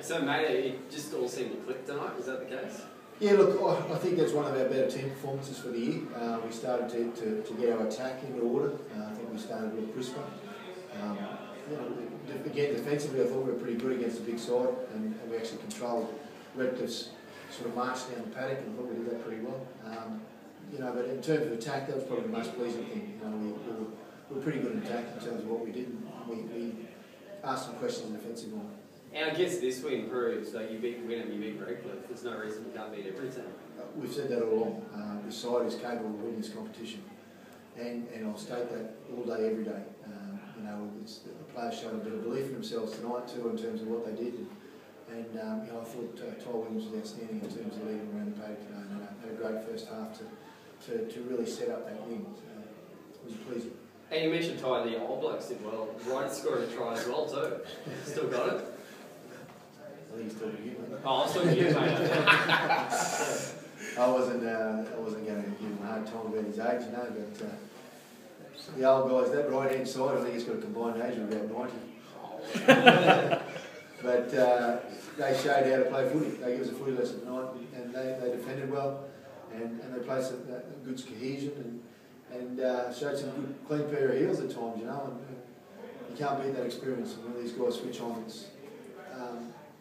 So, mate, it just all seemed to click tonight. Was that the case? Yeah, look, I think that's one of our better team performances for the year. We started to get our attack into order. I think we started a little crisper. Again, defensively, I thought we were pretty good against the big side, and we actually controlled Redcliffe's sort of march down the paddock, and I thought we did that pretty well. But in terms of attack, that was probably the most pleasing thing. We were pretty good in attack in terms of what we did. We asked some questions in defensive line. And I guess this win proves that you beat Wynnum, you beat Redcliffe. There's no reason we can't beat every team. We've said that all along. This side is capable of winning this competition, and I'll state that all day, every day. The players showed a bit of belief in themselves tonight too, in terms of what they did. And I thought Ty Williams was outstanding in terms of leading around the paddock today. And had a great first half to really set up that win. It was pleasing. And you mentioned Ty, the old blokes did well. Wright scored a try as well too. Still got it. I think he's talking to you, mate. Oh, I was talking to you, mate. I wasn't going to give him a hard time about his age, but the old guys, that right hand side, I think he's got a combined age of about 90. But they showed how to play footy. They gave us a footy lesson tonight, and they defended well, and they played some good cohesion, and showed some good clean pair of heels at times, and you can't beat that experience. And when these guys switch on,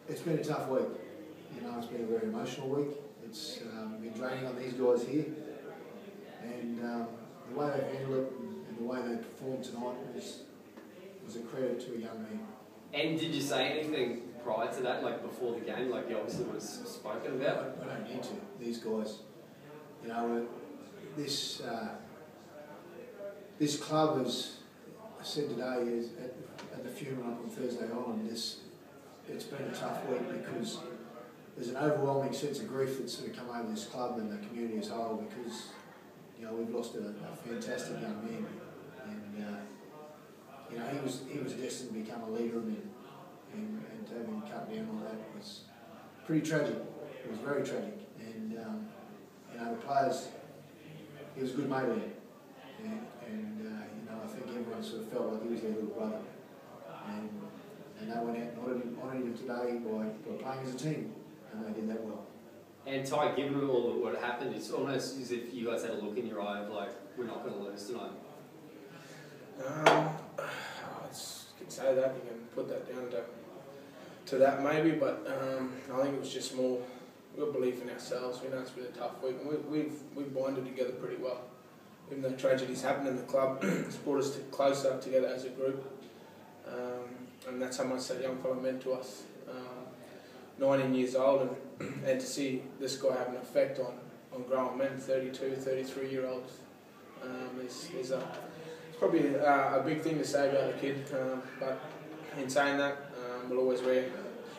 it's been a tough week. It's been a very emotional week. It's been draining on these guys here, and the way they handled it and the way they performed tonight was a credit to a young man. And did you say anything prior to that, like before the game, like you obviously would have spoken about? I don't need to. These guys, this club, as I said today, is at the funeral up on Thursday Island. It's been a tough week because there's an overwhelming sense of grief that's sort of come over this club and the community as a whole, because we've lost a fantastic young man, and he was destined to become a leader, and to have him cut down like that was pretty tragic. It was very tragic, and the players, he was a good mate of them, and I think everyone sort of felt like he was their little brother, and they went out and honoured him today by playing as a team, and they did that well. And Ty, given all of what happened, it's almost as if you guys had a look in your eye of like, we're not going to lose tonight. You can say that, you can put that down to that maybe, but I think it was just more, we got belief in ourselves. We know it's been a tough week, and we've bonded together pretty well. Even though tragedies happen in the club, it's brought us closer together as a group, and that's how much that young fellow meant to us. 19 years old, and to see this guy have an effect on grown men, 32, 33-year-olds, is probably a big thing to say about the kid, but in saying that, we'll always wear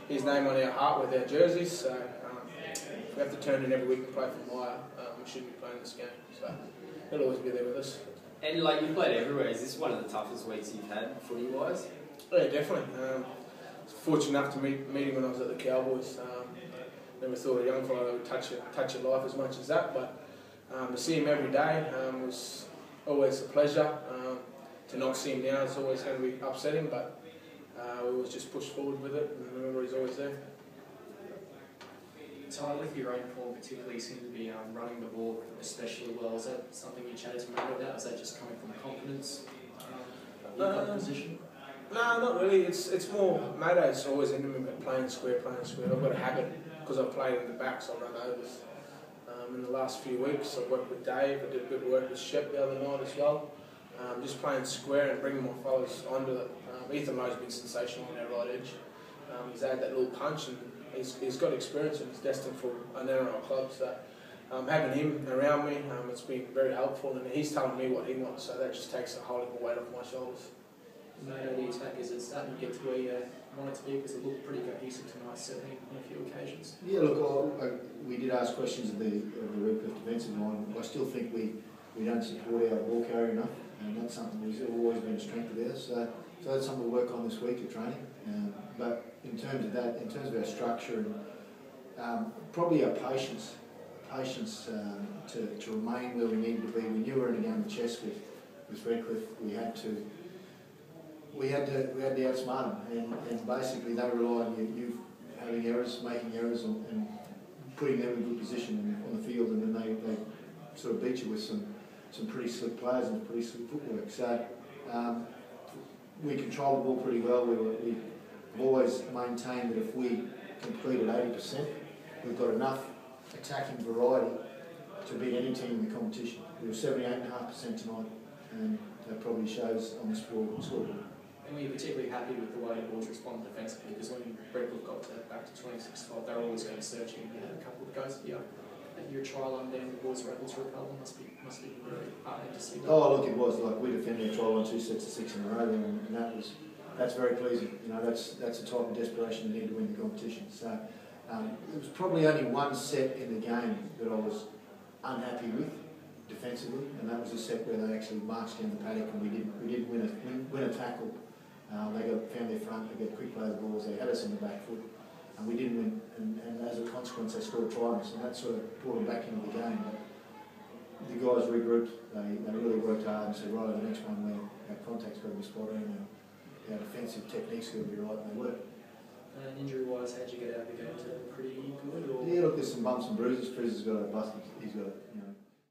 his name on our heart with our jerseys, so if we have to turn in every week and play for Maya, we shouldn't be playing this game, so he'll always be there with us. And like, you've played everywhere. Is this one of the toughest weeks you've had footy-wise? Yeah, definitely. Fortunate enough to meet him when I was at the Cowboys. Never thought a young fellow would touch your life as much as that, but to see him every day was always a pleasure. To not see him now is always going to be upsetting, but we always just push forward with it, and remember he's always there. Ty, with your own form particularly, you seem to be running the ball especially well. Is that something you chatted to me about? Is that just coming from confidence of your position? No, not really. It's more, Maydo's always into me about playing square. I've got a habit, because I've played in the back, so I run overs. In the last few weeks, I've worked with Dave. I did a bit of work with Shep the other night as well. Just playing square and bringing my fellows onto it. Ethan Lowe's been sensational on our right edge. He's had that little punch, and he's got experience, and he's destined for an NRL club. So having him around me, it's been very helpful, and he's telling me what he wants, so that just takes a whole lot of weight off my shoulders. The attack, is it starting to get to where you want it to be, because it looked pretty cohesive tonight, certainly on a few occasions? Yeah, look, we did ask questions of the Redcliffe defensive line. I still think we don't support our ball carrier enough, and that's something that's always been a strength of ours. So that's something we'll work on this week at training. But in terms of that, in terms of our structure, and probably our patience to remain where we needed to be. We knew we were in a game of chess with Redcliffe. We had to outsmart them, and basically they rely on you. You've had having errors, making errors, and putting them in good position on the field, and then they sort of beat you with some pretty slick players and pretty slick footwork. So we control the ball pretty well. We've always maintained that if we complete at 80%, we've got enough attacking variety to beat any team in the competition. We were 78.5% tonight, and that probably shows on the scoreboard. And were you particularly happy with the way the Bulls responded defensively? Because when Redcliffe got back to 26-5, they were always going to search you. You had a couple of goes at your try line there, and the Bulls were able to repel them. Must be really heartening to see that. Oh, look, it was. Like, we defended our try line 2 sets of 6 in a row there, and that's very pleasing. You know, that's the type of desperation you need to win the competition. So it was probably only one set in the game that I was unhappy with defensively, and that was a set where they actually marched down the paddock and we didn't win a tackle. They found their front, they got quick play the balls, they had us on the back foot, and we didn't win, and as a consequence they scored a try on us, and that sort of brought them back into the game. But the guys regrouped, they really worked hard and said, right, the next one where our contact's got to be spot on and our defensive technique's got to be right, and they were. And injury-wise, how'd you get out of the game? Pretty good? Or? Yeah, look, there's some bumps and bruises. Frizz's got a bust, he's got a,